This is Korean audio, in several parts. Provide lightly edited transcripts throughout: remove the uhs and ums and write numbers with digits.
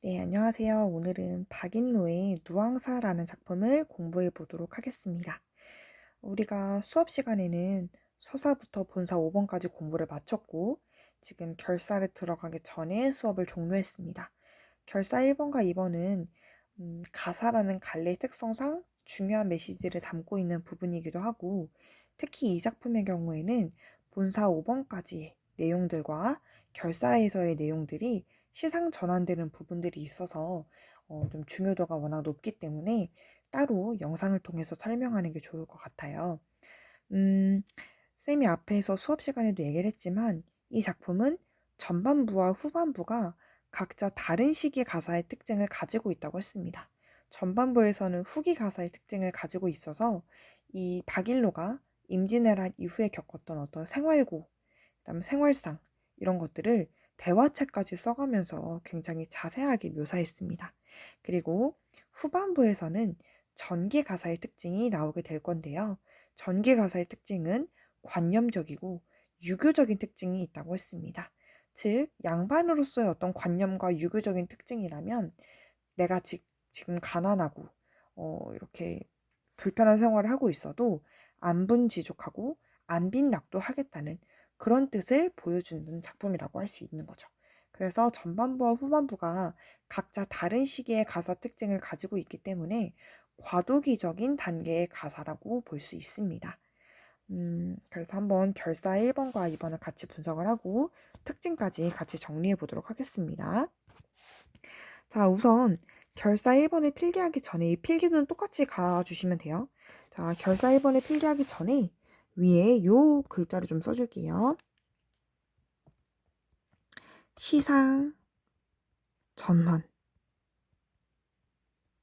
네, 안녕하세요. 오늘은 박인로의 누앙사라는 작품을 공부해 보도록 하겠습니다. 우리가 수업 시간에는 서사부터 본사 5번까지 공부를 마쳤고, 지금 결사를 들어가기 전에 수업을 종료했습니다. 결사 1번과 2번은 가사라는 갈래의 특성상 중요한 메시지를 담고 있는 부분이기도 하고, 특히 이 작품의 경우에는 본사 5번까지의 내용들과 결사에서의 내용들이 시상 전환되는 부분들이 있어서 좀 중요도가 워낙 높기 때문에 따로 영상을 통해서 설명하는 게 좋을 것 같아요. 음, 쌤이 앞에서 수업 시간에도 얘기를 했지만 이 작품은 전반부와 후반부가 각자 다른 시기의 가사의 특징을 가지고 있다고 했습니다. 전반부에서는 후기 가사의 특징을 가지고 있어서 이 박일로가 임진왜란 이후에 겪었던 어떤 생활고, 그다음에 생활상 이런 것들을 대화책까지 써가면서 굉장히 자세하게 묘사했습니다. 그리고 후반부에서는 전기 가사의 특징이 나오게 될 건데요. 전기 가사의 특징은 관념적이고 유교적인 특징이 있다고 했습니다. 즉, 양반으로서의 어떤 관념과 유교적인 특징이라면 내가 지금 가난하고 이렇게 불편한 생활을 하고 있어도 안분지족하고 안빈낙도하겠다는 그런 뜻을 보여주는 작품이라고 할 수 있는 거죠. 그래서 전반부와 후반부가 각자 다른 시기의 가사 특징을 가지고 있기 때문에 과도기적인 단계의 가사라고 볼 수 있습니다. 그래서 한번 결사 1번과 2번을 같이 분석을 하고 특징까지 같이 정리해 보도록 하겠습니다. 자, 우선 결사 1번을 필기하기 전에 이 필기는 똑같이 가주시면 돼요. 자, 결사 1번을 필기하기 전에 위에 요 글자를 좀 써줄게요. 시상, 전환.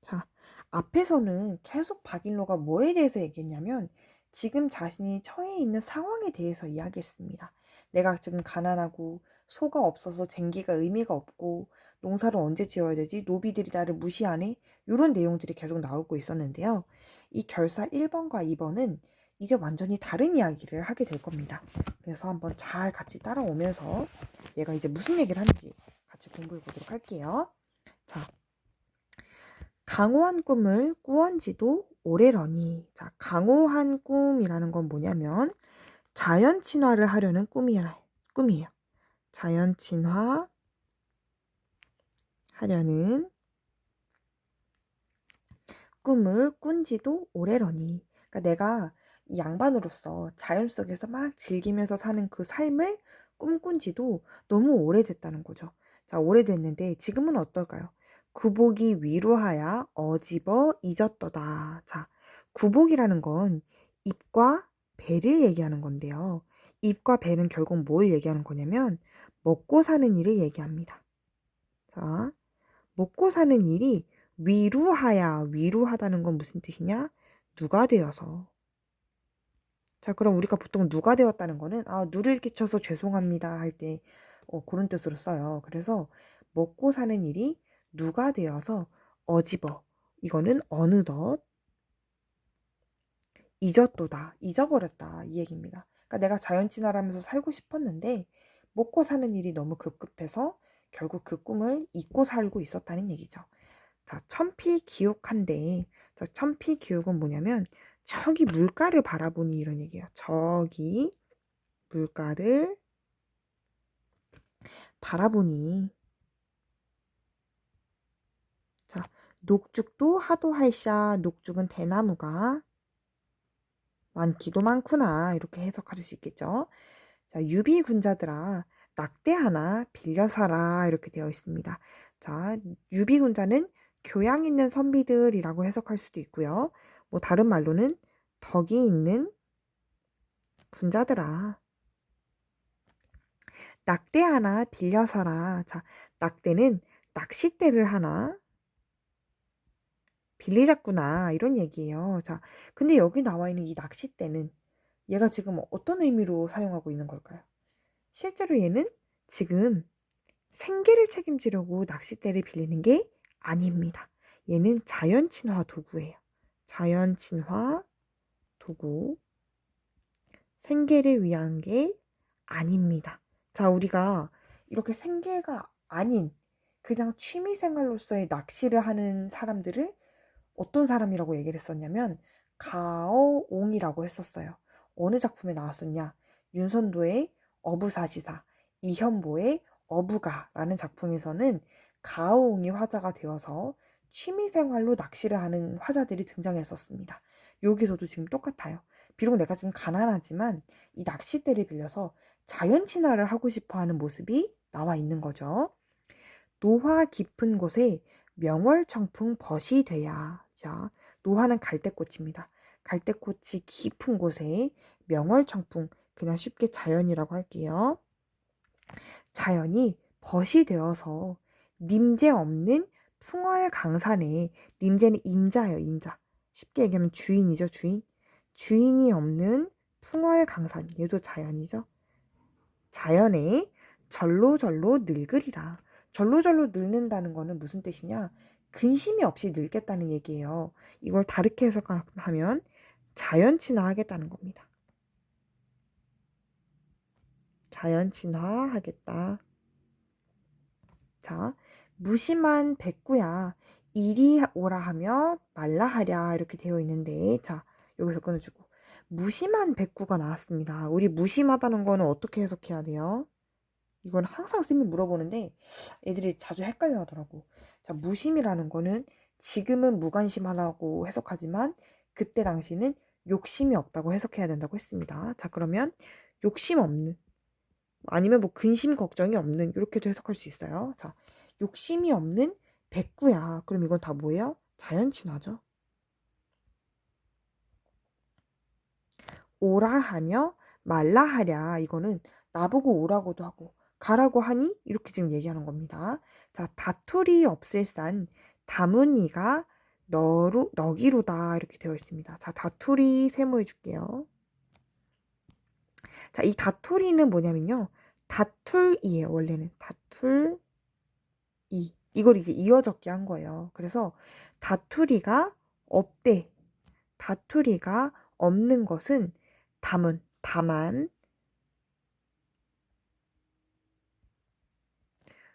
자, 앞에서는 계속 박일로가 뭐에 대해서 얘기했냐면 지금 자신이 처해 있는 상황에 대해서 이야기했습니다. 내가 지금 가난하고 소가 없어서 쟁기가 의미가 없고 농사를 언제 지어야 되지? 노비들이 나를 무시하네? 이런 내용들이 계속 나오고 있었는데요. 이 결사 1번과 2번은 이제 완전히 다른 이야기를 하게 될 겁니다. 그래서 한번 잘 같이 따라오면서 얘가 이제 무슨 얘기를 하는지 같이 공부해 보도록 할게요. 자, 강호한 꿈을 꾸언 지도 오래러니. 자, 강호한 꿈이라는 건 뭐냐면 자연 친화를 하려는 꿈이에요. 자연 친화 하려는 꿈을 꾼 지도 오래러니. 그러니까 내가 이 양반으로서 자연 속에서 막 즐기면서 사는 그 삶을 꿈꾼 지도 너무 오래됐다는 거죠. 자, 오래됐는데 지금은 어떨까요? 구복이 위로하야 어집어 잊었도다. 자, 구복이라는 건 입과 배를 얘기하는 건데요. 입과 배는 결국 뭘 얘기하는 거냐면 먹고 사는 일을 얘기합니다. 자, 먹고 사는 일이 위루하다는 건 무슨 뜻이냐? 누가 되어서. 자, 그럼 우리가 보통 누가 되었다는 거는 누를 끼쳐서 죄송합니다 할 때 그런 뜻으로 써요. 그래서 먹고 사는 일이 누가 되어서 어집어. 이거는 어느덧 잊었도다. 잊어버렸다. 이 얘기입니다. 그러니까 내가 자연친화라면서 살고 싶었는데 먹고 사는 일이 너무 급급해서 결국 그 꿈을 잊고 살고 있었다는 얘기죠. 자, 천피기욱한데, 자, 천피기욱은 뭐냐면 저기 물가를 바라보니 이런 얘기예요. 저기 물가를 바라보니. 자, 녹죽도 하도할샤. 녹죽은 대나무가 많기도 많구나. 이렇게 해석할 수 있겠죠. 자, 유비군자들아 낙대 하나 빌려 사라. 이렇게 되어 있습니다. 자, 유비군자는 교양 있는 선비들이라고 해석할 수도 있고요. 뭐 다른 말로는 덕이 있는 군자들아 낙대 하나 빌려 사라. 자, 낙대는 낚싯대를 하나 빌리자꾸나 이런 얘기예요. 자, 근데 여기 나와 있는 이 낚싯대는 얘가 지금 어떤 의미로 사용하고 있는 걸까요? 실제로 얘는 지금 생계를 책임지려고 낚싯대를 빌리는 게 아닙니다. 얘는 자연친화 도구예요. 자연친화 도구. 생계를 위한 게 아닙니다. 자, 우리가 이렇게 생계가 아닌 그냥 취미생활로서의 낚시를 하는 사람들을 어떤 사람이라고 얘기를 했었냐면 가어옹이라고 했었어요. 어느 작품에 나왔었냐? 윤선도의 어부사시사, 이현보의 어부가라는 작품에서는 가어옹이 화자가 되어서 취미생활로 낚시를 하는 화자들이 등장했었습니다. 여기서도 지금 똑같아요. 비록 내가 지금 가난하지만 이 낚싯대를 빌려서 자연 친화를 하고 싶어 하는 모습이 나와 있는 거죠. 노화 깊은 곳에 명월청풍 벗이 돼야. 자, 노화는 갈대꽃입니다. 갈대꽃이 깊은 곳에 명월청풍, 그냥 쉽게 자연이라고 할게요. 자연이 벗이 되어서 님제 없는 풍월 강산에, 님제는 임자예요, 임자. 쉽게 얘기하면 주인이죠, 주인. 주인이 없는 풍월 강산, 얘도 자연이죠. 자연에 절로절로 늙으리라. 절로절로 늙는다는 거는 무슨 뜻이냐? 근심이 없이 늙겠다는 얘기예요. 이걸 다르게 해석하면 자연 친화하겠다는 겁니다. 자연 친화하겠다. 자, 무심한 백구야. 이리 오라 하며 말라 하랴 이렇게 되어 있는데, 자, 여기서 끊어주고 무심한 백구가 나왔습니다. 우리 무심하다는 거는 어떻게 해석해야 돼요? 이건 항상 쌤이 물어보는데 애들이 자주 헷갈려 하더라고. 자, 무심이라는 거는 지금은 무관심하라고 해석하지만 그때 당시는 욕심이 없다고 해석해야 된다고 했습니다. 자, 그러면 욕심 없는, 아니면 뭐 근심 걱정이 없는, 이렇게도 해석할 수 있어요. 자, 욕심이 없는 백구야. 그럼 이건 다 뭐예요? 자연 친화죠. 오라 하며 말라 하랴. 이거는 나보고 오라고도 하고 가라고 하니 이렇게 지금 얘기하는 겁니다. 자, 다툴이 없을산 다문이가 너기로다 이렇게 되어 있습니다. 자, 다툴이 세모해 줄게요. 자, 이 다툴이는 뭐냐면요. 다툴이에요. 원래는 다툴이. 이걸 이제 이어 적기 한 거예요. 그래서 다투리가 없대. 다투리가 없는 것은 다만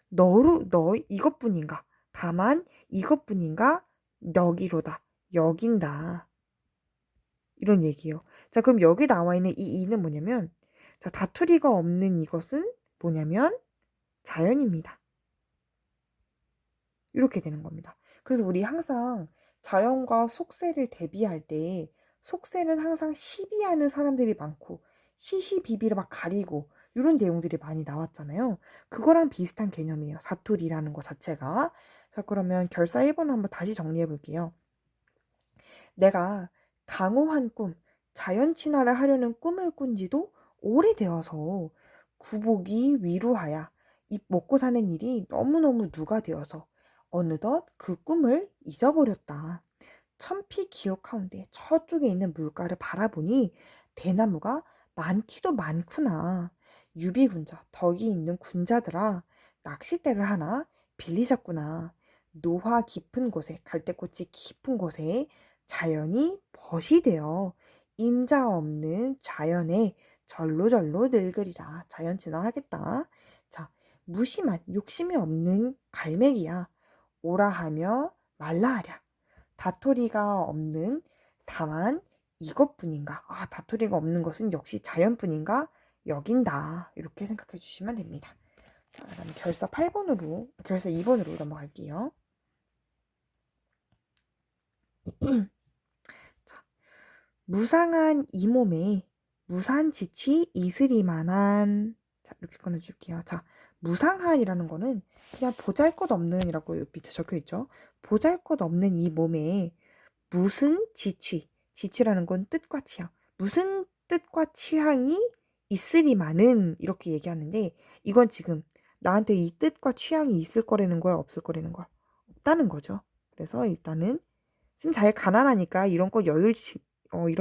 너 이것뿐인가? 다만 이것뿐인가? 너기로다. 여긴다. 이런 얘기예요. 자, 그럼 여기 나와 있는 이 이는 뭐냐면, 자, 다투리가 없는 이것은 뭐냐면 자연입니다. 이렇게 되는 겁니다. 그래서 우리 항상 자연과 속세를 대비할 때 속세는 항상 시비하는 사람들이 많고 시시비비를 막 가리고 이런 내용들이 많이 나왔잖아요. 그거랑 비슷한 개념이에요. 사투리라는 거 자체가. 자, 그러면 결사 1번 한번 다시 정리해 볼게요. 내가 강호한 꿈, 자연 친화를 하려는 꿈을 꾼 지도 오래되어서 구복이 위루하야. 입 먹고 사는 일이 너무너무 누가 되어서 어느덧 그 꿈을 잊어버렸다. 천피 기억하운데 저쪽에 있는 물가를 바라보니 대나무가 많기도 많구나. 유비군자, 덕이 있는 군자들아, 낚싯대를 하나 빌리셨구나. 노화 깊은 곳에, 갈대꽃이 깊은 곳에 자연이 벗이 되어 임자 없는 자연에 절로절로 늙으리라. 자연 진화하겠다. 자, 무심한 욕심이 없는 갈매기야. 오라 하며 말라 하랴. 다토리가 없는 다만 이것뿐인가? 아, 다토리가 없는 것은 역시 자연뿐인가? 여긴다. 이렇게 생각해 주시면 됩니다. 자, 그다음에 결사 2번으로 넘어갈게요. 자, 무상한 이 몸에 무산지취 이슬이만한. 자, 이렇게 끊어줄게요. 자, 무상한이라는 거는 그냥 보잘것없는이라고 밑에 적혀 있죠. 보잘것없는 이 몸에 무슨 지취라는 건 뜻과 취향, 무슨 뜻과 취향이 있으리만은 이렇게 얘기하는데, 이건 지금 나한테 이 뜻과 취향이 있을 거라는 거야, 없을 거라는 거야? 없다는 거죠. 그래서 일단은 지금 잘 가난하니까 이런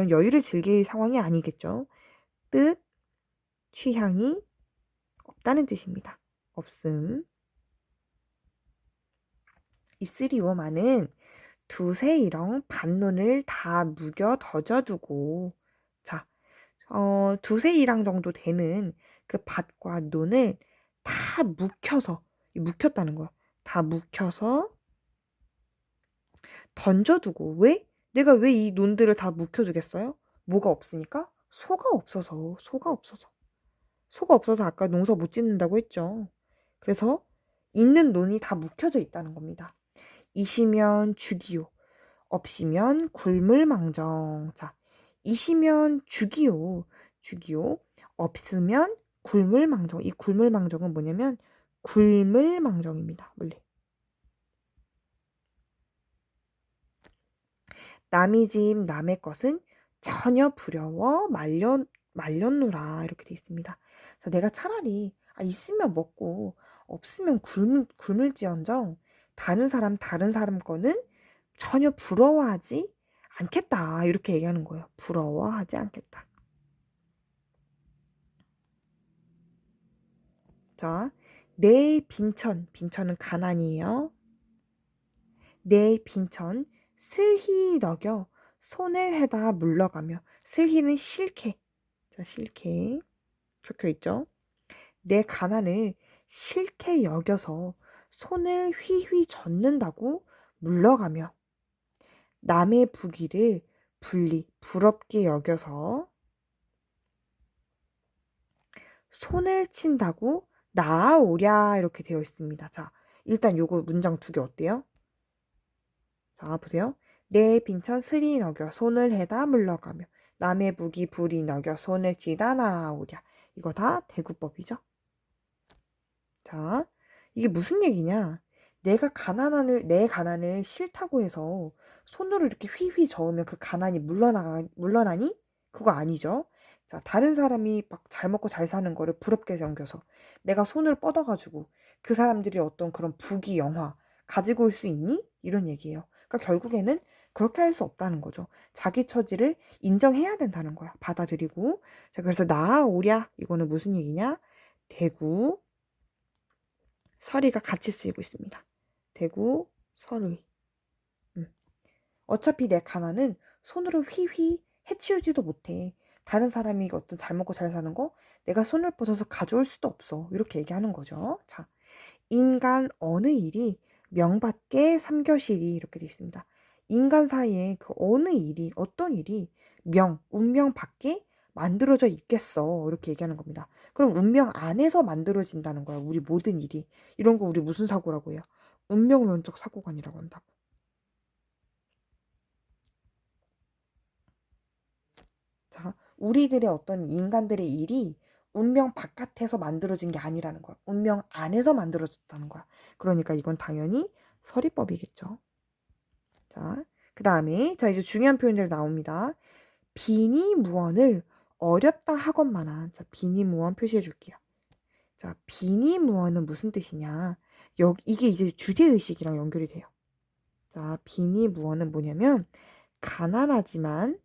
여유를 즐길 상황이 아니겠죠. 뜻, 취향이 없다는 뜻입니다. 없음. 있으리오마는 두세 일엉 반론을 다 무겨 던져두고. 자, 두세 일항 정도 되는 그 밭과 논을 다 묵혔다는 거야. 다 묵혀서 던져두고. 왜? 내가 왜 이 논들을 다 묵혀두겠어요? 뭐가 없으니까? 소가 없어서. 소가 없어서 아까 농사 못 짓는다고 했죠. 그래서 있는 논이 다 묵혀져 있다는 겁니다. 이시면 죽이요. 없이면 굴물망정. 자, 이시면 죽이요. 죽이요. 없으면 굴물망정. 이 굴물망정은 뭐냐면 굴물망정입니다. 원래. 남의 집 남의 것은 전혀 부려워 말렸노라 이렇게 돼 있습니다. 그래서 내가 차라리 있으면 먹고 없으면 굶을지언정 다른 사람 거는 전혀 부러워하지 않겠다 이렇게 얘기하는 거예요. 부러워하지 않겠다. 자, 내 빈천은 가난이에요. 내 빈천 슬히 너겨 손을 해다 물러가며. 슬히는 싫게. 자, 싫게 적혀 있죠. 내 가난을 싫게 여겨서 손을 휘휘 젓는다고 물러가며. 남의 부귀를 부럽게 여겨서 손을 친다고 나아오랴 이렇게 되어 있습니다. 자, 일단 요거 문장 두 개 어때요? 자, 보세요. 내 빈천 스리 너겨 손을 해다 물러가며 남의 부귀 불이 너겨 손을 치다 나아오랴. 이거 다 대구법이죠. 자, 이게 무슨 얘기냐? 내 가난을 싫다고 해서 손으로 이렇게 휘휘 저으면 그 가난이 물러나니? 그거 아니죠. 자, 다른 사람이 막 잘 먹고 잘 사는 거를 부럽게 여겨서 내가 손을 뻗어가지고 그 사람들이 어떤 그런 부귀 영화 가지고 올 수 있니? 이런 얘기예요. 그러니까 결국에는 그렇게 할 수 없다는 거죠. 자기 처지를 인정해야 된다는 거야. 받아들이고. 자, 그래서 나아오랴. 이거는 무슨 얘기냐? 대구, 서리가 같이 쓰이고 있습니다. 대구, 서리. 어차피 내 가난은 손으로 휘휘 해치우지도 못해. 다른 사람이 어떤 잘 먹고 잘 사는 거 내가 손을 뻗어서 가져올 수도 없어. 이렇게 얘기하는 거죠. 자, 인간 어느 일이 명받게 삼겨시리 이렇게 되어 있습니다. 인간 사이에 그 어느 일이 어떤 일이 운명 밖에 만들어져 있겠어 이렇게 얘기하는 겁니다. 그럼 운명 안에서 만들어진다는 거야. 우리 모든 일이. 이런 거 우리 무슨 사고라고 해요? 운명론적 사고관이라고 한다고. 자, 우리들의 어떤 인간들의 일이 운명 바깥에서 만들어진 게 아니라는 거야. 운명 안에서 만들어졌다는 거야. 그러니까 이건 당연히 서리법이겠죠. 자, 그 다음에 자 이제 중요한 표현들 나옵니다. 비니무언을 어렵다 하건만한. 자, 비니무언 표시해 줄게요. 자, 비니무언은 무슨 뜻이냐? 이게 이제 주제의식이랑 연결이 돼요. 자, 비니무언은 뭐냐면 가난하지만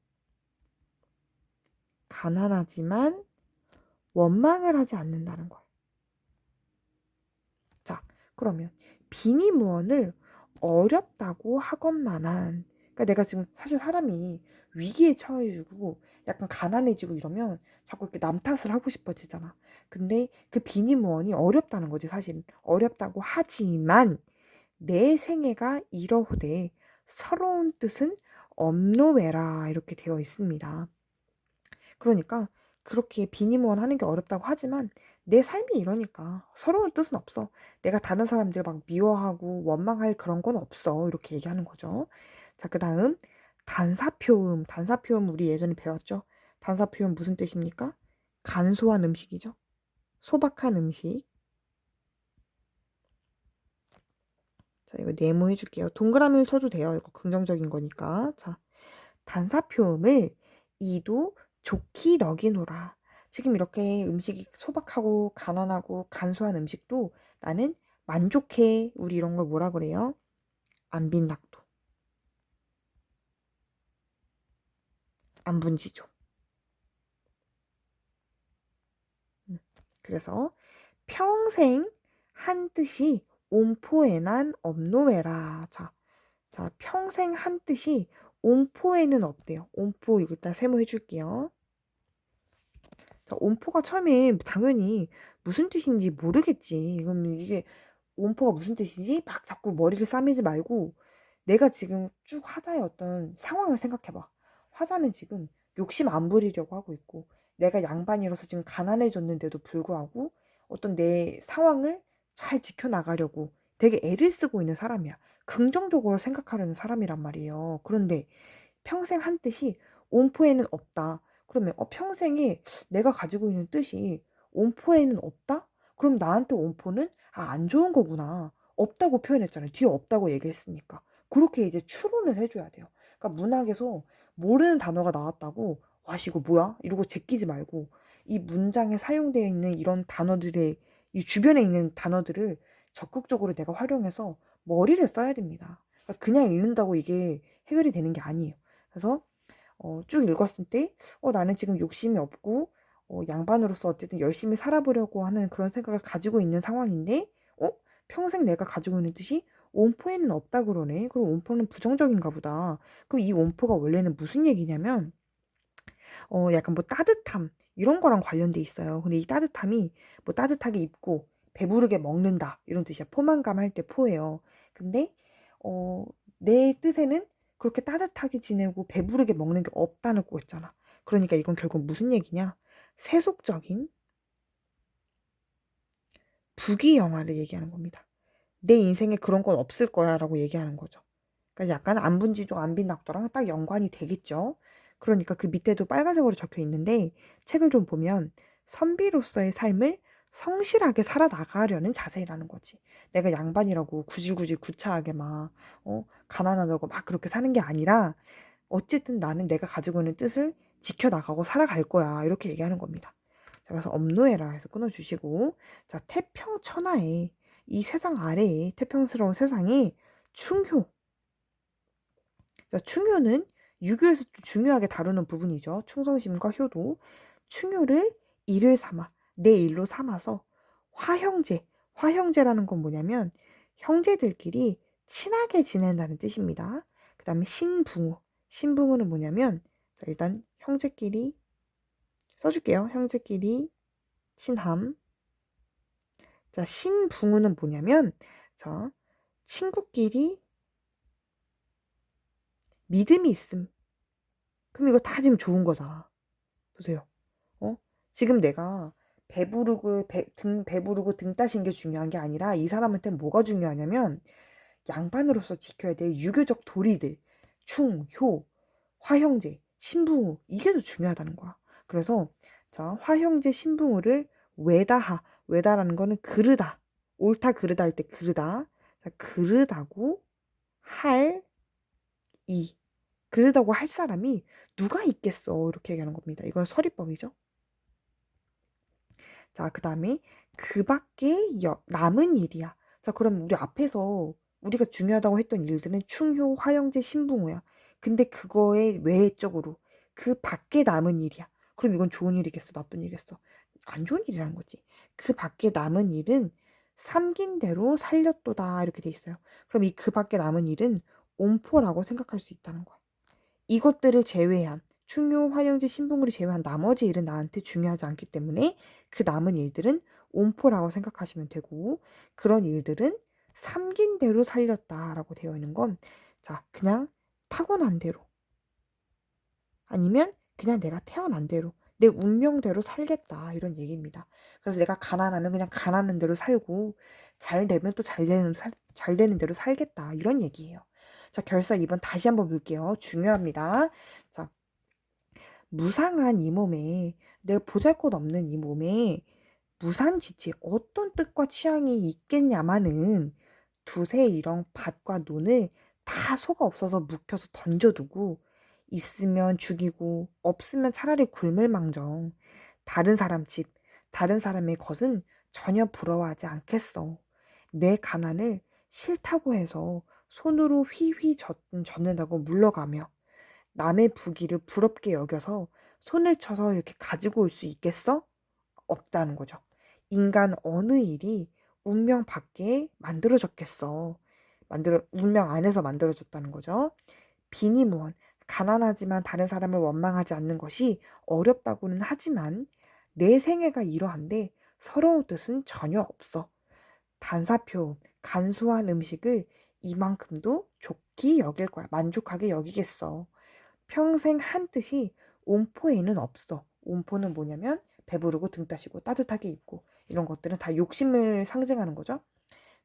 원망을 하지 않는다는 거예요. 자, 그러면 비니무언을 어렵다고 하건만한. 그러니까 내가 지금 사실 사람이 위기에 처해지고 약간 가난해지고 이러면 자꾸 이렇게 남 탓을 하고 싶어지잖아. 근데 그 비니무언이 어렵다는 거지 사실. 어렵다고 하지만 내 생애가 이러호되 서러운 뜻은 없노외라 이렇게 되어 있습니다. 그러니까 그렇게 비니무언 하는 게 어렵다고 하지만 내 삶이 이러니까 서러운 뜻은 없어. 내가 다른 사람들 막 미워하고 원망할 그런 건 없어. 이렇게 얘기하는 거죠. 자, 그 다음 단사표음. 단사표음 우리 예전에 배웠죠? 단사표음 무슨 뜻입니까? 간소한 음식이죠. 소박한 음식. 자, 이거 네모해 줄게요. 동그라미를 쳐도 돼요. 이거 긍정적인 거니까. 자, 단사표음을 이도 좋기 너기노라. 지금 이렇게 음식이 소박하고 가난하고 간소한 음식도 나는 만족해. 우리 이런 걸 뭐라 그래요? 안빈낙도. 안분지죠. 그래서 평생 한 뜻이 옴포에난 없노외라. 자, 평생 한 뜻이 옴포에는 없대요. 옴포 이거 일단 세모해 줄게요. 자, 옴포가 처음에 당연히 무슨 뜻인지 모르겠지. 그럼 이게 온포가 무슨 뜻이지? 막 자꾸 머리를 싸매지 말고 내가 지금 쭉 화자의 어떤 상황을 생각해봐. 화자는 지금 욕심 안 부리려고 하고 있고 내가 양반이라서 지금 가난해졌는데도 불구하고 어떤 내 상황을 잘 지켜나가려고 되게 애를 쓰고 있는 사람이야. 긍정적으로 생각하려는 사람이란 말이에요. 그런데 평생 한 뜻이 온포에는 없다. 그러면 평생에 내가 가지고 있는 뜻이 온포에는 없다? 그럼 나한테 온포는 안 좋은 거구나. 없다고 표현했잖아요. 뒤에 없다고 얘기했으니까. 그렇게 이제 추론을 해줘야 돼요. 그러니까 문학에서 모르는 단어가 나왔다고 와, 이거 뭐야? 이러고 제끼지 말고 이 문장에 사용되어 있는 이런 단어들의 이 주변에 있는 단어들을 적극적으로 내가 활용해서 머리를 써야 됩니다. 그러니까 그냥 읽는다고 이게 해결이 되는 게 아니에요. 그래서 쭉 읽었을 때 나는 지금 욕심이 없고 양반으로서 어쨌든 열심히 살아보려고 하는 그런 생각을 가지고 있는 상황인데 평생 내가 가지고 있는 뜻이 온포에는 없다 그러네. 그럼 온포는 부정적인가 보다. 그럼 이 온포가 원래는 무슨 얘기냐면 약간 뭐 따뜻함 이런 거랑 관련돼 있어요. 근데 이 따뜻함이 뭐 따뜻하게 입고 배부르게 먹는다 이런 뜻이야. 포만감 할 때 포예요. 근데 어, 내 뜻에는 그렇게 따뜻하게 지내고 배부르게 먹는 게 없다는 거였잖아. 그러니까 이건 결국 무슨 얘기냐? 세속적인 부귀영화를 얘기하는 겁니다. 내 인생에 그런 건 없을 거야 라고 얘기하는 거죠. 그러니까 약간 안분지족 안빈낙도랑 딱 연관이 되겠죠. 그러니까 그 밑에도 빨간색으로 적혀 있는데 책을 좀 보면 선비로서의 삶을 성실하게 살아나가려는 자세라는 거지. 내가 양반이라고 굳이 구차하게 막 가난하다고 막 그렇게 사는 게 아니라 어쨌든 나는 내가 가지고 있는 뜻을 지켜나가고 살아갈 거야. 이렇게 얘기하는 겁니다. 자, 그래서 업노해라 해서 끊어주시고 자, 태평천하에 이 세상 아래에 태평스러운 세상에 충효. 자, 충효는 유교에서 중요하게 다루는 부분이죠. 충성심과 효도. 충효를 일을 삼아 내 일로 삼아서 화형제. 화형제라는 건 뭐냐면 형제들끼리 친하게 지낸다는 뜻입니다. 그 다음에 신붕호. 신붕호는 뭐냐면 자, 일단 형제끼리 써줄게요. 형제끼리 친함. 자, 신붕호는 뭐냐면 자, 친구끼리 믿음이 있음. 그럼 이거 다 지금 좋은 거잖아. 보세요. 지금 내가 배부르고 등 따신 게 중요한 게 아니라 이 사람한테 뭐가 중요하냐면 양반으로서 지켜야 될 유교적 도리들, 충, 효, 화형제, 신붕우 이게 더 중요하다는 거야. 그래서 자, 화형제, 신붕우를 외다하, 외다라는 거는 그르다, 옳다 그르다 할 때 그르다, 자, 그르다고 할 이, 그르다고 할 사람이 누가 있겠어 이렇게 얘기하는 겁니다. 이건 서리법이죠. 자, 그 다음에 그 밖에 남은 일이야. 자, 그럼 우리 앞에서 우리가 중요하다고 했던 일들은 충효, 화영제, 신붕호야. 근데 그거에 외적으로 그 밖에 남은 일이야. 그럼 이건 좋은 일이겠어? 나쁜 일이겠어? 안 좋은 일이라는 거지. 그 밖에 남은 일은 삼긴 대로 살렸도다. 이렇게 돼 있어요. 그럼 이 그 밖에 남은 일은 옴포라고 생각할 수 있다는 거야. 이것들을 제외한 충효, 화영지, 신붕을 제외한 나머지 일은 나한테 중요하지 않기 때문에 그 남은 일들은 옴포라고 생각하시면 되고 그런 일들은 삼긴 대로 살렸다라고 되어 있는 건 자, 그냥 타고난 대로 아니면 그냥 내가 태어난 대로 내 운명대로 살겠다 이런 얘기입니다. 그래서 내가 가난하면 그냥 가난한 대로 살고 잘 되면 또 잘 되는 대로 살겠다 이런 얘기예요. 자, 결사 2번 다시 한번 볼게요. 중요합니다. 자, 무상한 이 몸에 내가 보잘것없는 이 몸에 무산취치 어떤 뜻과 취향이 있겠냐마는 두세 일엉 밭과 논을 다 소가 없어서 묵혀서 던져두고 있으면 죽이고 없으면 차라리 굶을 망정 다른 사람 집 다른 사람의 것은 전혀 부러워하지 않겠어. 내 가난을 싫다고 해서 손으로 휘휘 젓는다고 물러가며 남의 부귀를 부럽게 여겨서 손을 쳐서 이렇게 가지고 올 수 있겠어? 없다는 거죠. 인간 어느 일이 운명 밖에 만들어졌겠어. 운명 안에서 만들어졌다는 거죠. 비니무언, 가난하지만 다른 사람을 원망하지 않는 것이 어렵다고는 하지만 내 생애가 이러한데 서러운 뜻은 전혀 없어. 단사표, 간소한 음식을 이만큼도 좋게 여길 거야. 만족하게 여기겠어. 평생 한 뜻이 옴포에는 없어. 옴포는 뭐냐면 배부르고 등 따시고 따뜻하게 입고 이런 것들은 다 욕심을 상징하는 거죠.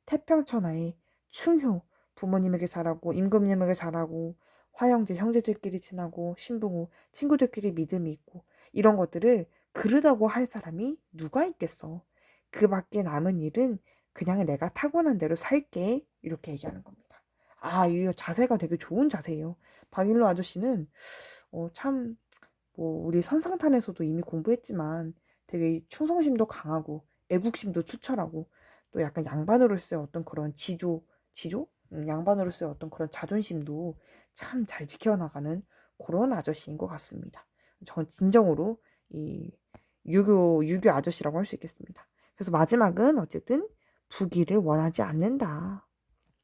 태평천하에 충효, 부모님에게 잘하고 임금님에게 잘하고 화형제 형제들끼리 친하고 신붕우 친구들끼리 믿음이 있고 이런 것들을 그러다고 할 사람이 누가 있겠어. 그 밖에 남은 일은 그냥 내가 타고난 대로 살게 이렇게 얘기하는 겁니다. 아, 이 자세가 되게 좋은 자세예요. 박일로 아저씨는 참 뭐 우리 선상탄에서도 이미 공부했지만 되게 충성심도 강하고 애국심도 투철하고 또 약간 양반으로서의 어떤 그런 지조? 양반으로서의 어떤 그런 자존심도 참 잘 지켜나가는 그런 아저씨인 것 같습니다. 전 진정으로 이 유교 아저씨라고 할 수 있겠습니다. 그래서 마지막은 어쨌든 부귀를 원하지 않는다.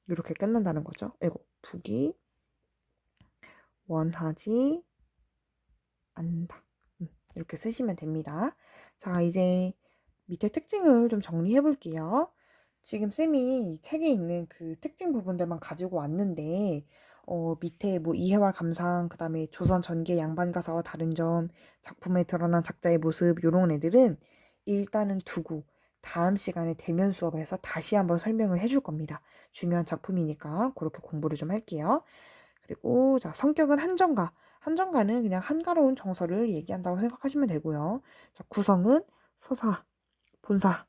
이렇게 끝난다는 거죠. 이거 부귀 원하지 않는다. 이렇게 쓰시면 됩니다. 자, 이제 밑에 특징을 좀 정리해 볼게요. 지금 쌤이 책에 있는 그 특징 부분들만 가지고 왔는데, 밑에 뭐 이해와 감상, 그 다음에 조선 전개 양반 가사와 다른 점, 작품에 드러난 작자의 모습, 요런 애들은 일단은 두고 다음 시간에 대면 수업에서 다시 한번 설명을 해줄 겁니다. 중요한 작품이니까 그렇게 공부를 좀 할게요. 그리고 자, 성격은 한정가. 한정가는 그냥 한가로운 정서를 얘기한다고 생각하시면 되고요. 자, 구성은 서사, 본사,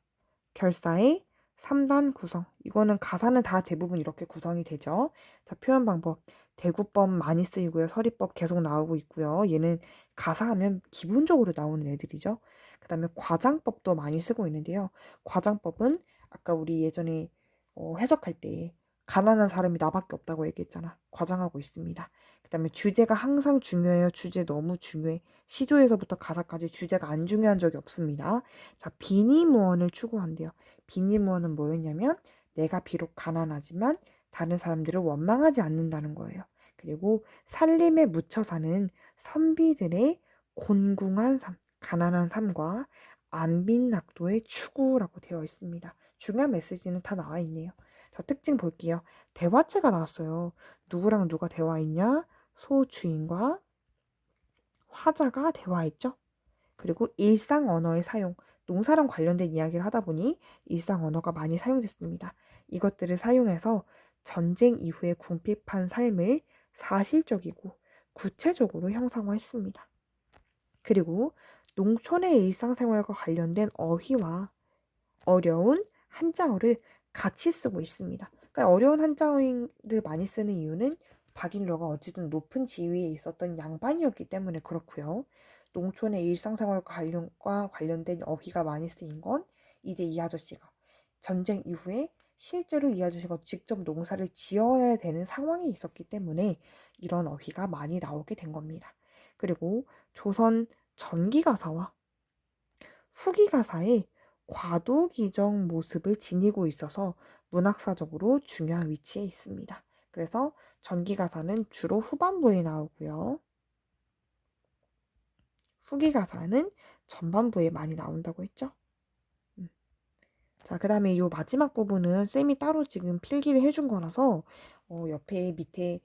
결사의 3단 구성. 이거는 가사는 다 대부분 이렇게 구성이 되죠. 자, 표현 방법. 대구법 많이 쓰이고요. 서리법 계속 나오고 있고요. 얘는 가사하면 기본적으로 나오는 애들이죠. 그 다음에 과장법도 많이 쓰고 있는데요. 과장법은 아까 우리 예전에 해석할 때 가난한 사람이 나밖에 없다고 얘기했잖아. 과장하고 있습니다. 그 다음에 주제가 항상 중요해요. 주제 너무 중요해. 시조에서부터 가사까지 주제가 안 중요한 적이 없습니다. 자, 비니무언을 추구한대요. 비니무언은 뭐였냐면 내가 비록 가난하지만 다른 사람들을 원망하지 않는다는 거예요. 그리고 살림에 묻혀 사는 선비들의 곤궁한 삶, 가난한 삶과 안빈낙도의 추구라고 되어 있습니다. 중요한 메시지는 다 나와 있네요. 자, 특징 볼게요. 대화체가 나왔어요. 누구랑 누가 대화했냐? 소주인과 화자가 대화했죠. 그리고 일상 언어의 사용, 농사랑 관련된 이야기를 하다 보니 일상 언어가 많이 사용됐습니다. 이것들을 사용해서 전쟁 이후의 궁핍한 삶을 사실적이고 구체적으로 형상화했습니다. 그리고 농촌의 일상생활과 관련된 어휘와 어려운 한자어를 같이 쓰고 있습니다. 그러니까 어려운 한자어를 많이 쓰는 이유는 박일로가 어쨌든 높은 지위에 있었던 양반이었기 때문에 그렇고요. 농촌의 일상생활과 관련된 어휘가 많이 쓰인 건 이제 이 아저씨가 전쟁 이후에 실제로 이 아저씨가 직접 농사를 지어야 되는 상황이 있었기 때문에 이런 어휘가 많이 나오게 된 겁니다. 그리고 조선 전기가사와 후기가사의 과도기적 모습을 지니고 있어서 문학사적으로 중요한 위치에 있습니다. 그래서 전기가사는 주로 후반부에 나오고요. 후기가사는 전반부에 많이 나온다고 했죠. 자, 그 다음에 이 마지막 부분은 쌤이 따로 지금 필기를 해준 거라서 옆에 밑에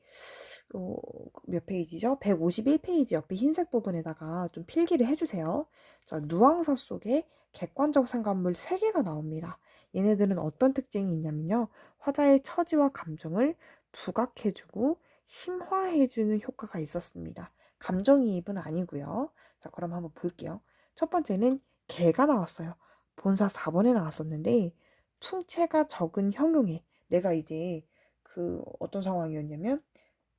몇 페이지죠? 151페이지 옆에 흰색 부분에다가 좀 필기를 해주세요. 자, 누앙사 속에 객관적 상관물 3개가 나옵니다. 얘네들은 어떤 특징이 있냐면요. 화자의 처지와 감정을 부각해주고 심화해주는 효과가 있었습니다. 감정이입은 아니고요. 자, 그럼 한번 볼게요. 첫 번째는 개가 나왔어요. 본사 4번에 나왔었는데 풍채가 적은 형용에 내가 이제 그 어떤 상황이었냐면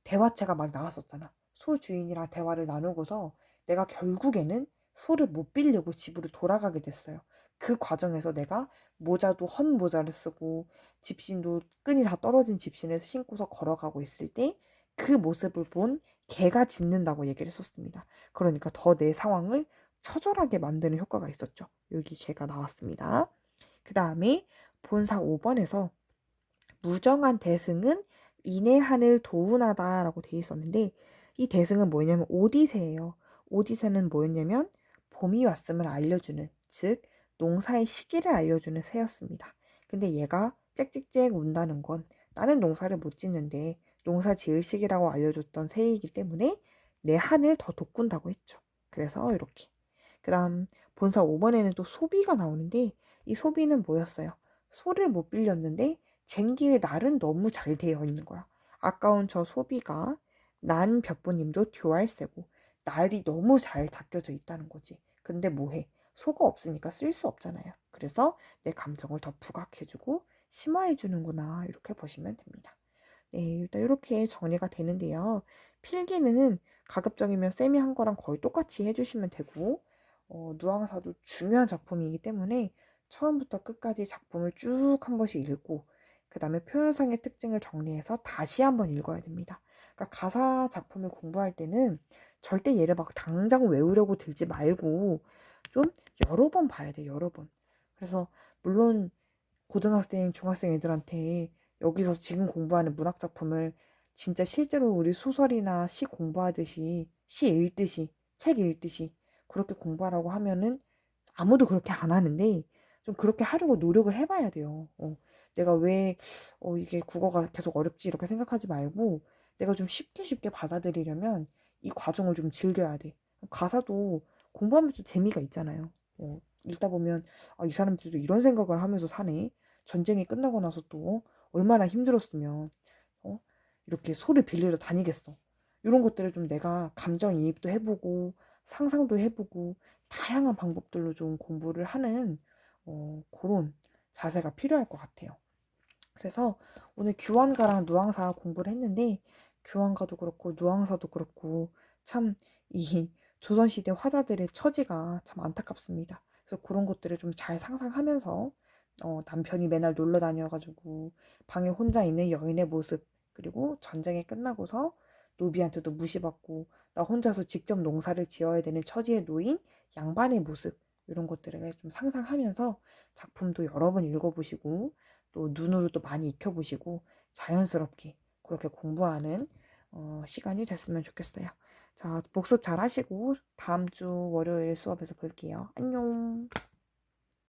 대화체가 막 나왔었잖아. 소 주인이랑 대화를 나누고서 내가 결국에는 소를 못 빌리고 집으로 돌아가게 됐어요. 그 과정에서 내가 모자도 헌 모자를 쓰고 집신도 끈이 다 떨어진 집신을 신고서 걸어가고 있을 때 그 모습을 본 개가 짖는다고 얘기를 했었습니다. 그러니까 더 내 상황을 처절하게 만드는 효과가 있었죠. 여기 개가 나왔습니다. 그 다음에 본사 5번에서 무정한 대승은 인해하늘 도운하다라고 되어 있었는데 이 대승은 뭐냐면 오디세예요. 오디세는 뭐였냐면 봄이 왔음을 알려주는 즉 농사의 시기를 알려주는 새였습니다. 근데 얘가 짹짹짹 운다는 건 나는 농사를 못 짓는데 농사 지을 시기라고 알려줬던 새이기 때문에 내 한을 더 돋군다고 했죠. 그래서 이렇게. 그 다음 본사 5번에는 또 소비가 나오는데 이 소비는 뭐였어요? 소를 못 빌렸는데 쟁기의 날은 너무 잘 되어 있는 거야. 아까운 저 소비가 난 벽보님도 듀알세고 날이 너무 잘 닦여져 있다는 거지. 근데 뭐해? 소가 없으니까 쓸 수 없잖아요. 그래서 내 감정을 더 부각해주고 심화해주는구나 이렇게 보시면 됩니다. 네, 일단 이렇게 정리가 되는데요. 필기는 가급적이면 쌤이 한 거랑 거의 똑같이 해주시면 되고 누앙사도 중요한 작품이기 때문에 처음부터 끝까지 작품을 쭉 한 번씩 읽고 그 다음에 표현상의 특징을 정리해서 다시 한번 읽어야 됩니다. 그러니까 가사 작품을 공부할 때는 절대 얘를 막 당장 외우려고 들지 말고 좀 여러 번 봐야 돼, 여러 번. 그래서 물론 고등학생, 중학생 애들한테 여기서 지금 공부하는 문학 작품을 진짜 실제로 우리 소설이나 시 공부하듯이 시 읽듯이 책 읽듯이 그렇게 공부하라고 하면은 아무도 그렇게 안 하는데 좀 그렇게 하려고 노력을 해봐야 돼요. 내가 왜 이게 국어가 계속 어렵지 이렇게 생각하지 말고 내가 좀 쉽게 쉽게 받아들이려면 이 과정을 좀 즐겨야 돼. 가사도 공부하면 또 재미가 있잖아요. 읽다 보면 이 사람들도 이런 생각을 하면서 사네. 전쟁이 끝나고 나서 또 얼마나 힘들었으면 어? 이렇게 소를 빌리러 다니겠어. 이런 것들을 좀 내가 감정이입도 해보고 상상도 해보고 다양한 방법들로 좀 공부를 하는 그런 자세가 필요할 것 같아요. 그래서 오늘 규환가랑 누앙사 공부를 했는데 규환가도 그렇고 누앙사도 그렇고 참 이 조선시대 화자들의 처지가 참 안타깝습니다. 그래서 그런 것들을 좀 잘 상상하면서 남편이 맨날 놀러 다녀가지고 방에 혼자 있는 여인의 모습 그리고 전쟁이 끝나고서 노비한테도 무시받고 나 혼자서 직접 농사를 지어야 되는 처지에 놓인 양반의 모습 이런 것들을 좀 상상하면서 작품도 여러 번 읽어보시고 또 눈으로 또 많이 익혀보시고 자연스럽게 그렇게 공부하는 시간이 됐으면 좋겠어요. 자, 복습 잘 하시고 다음 주 월요일 수업에서 볼게요. 안녕.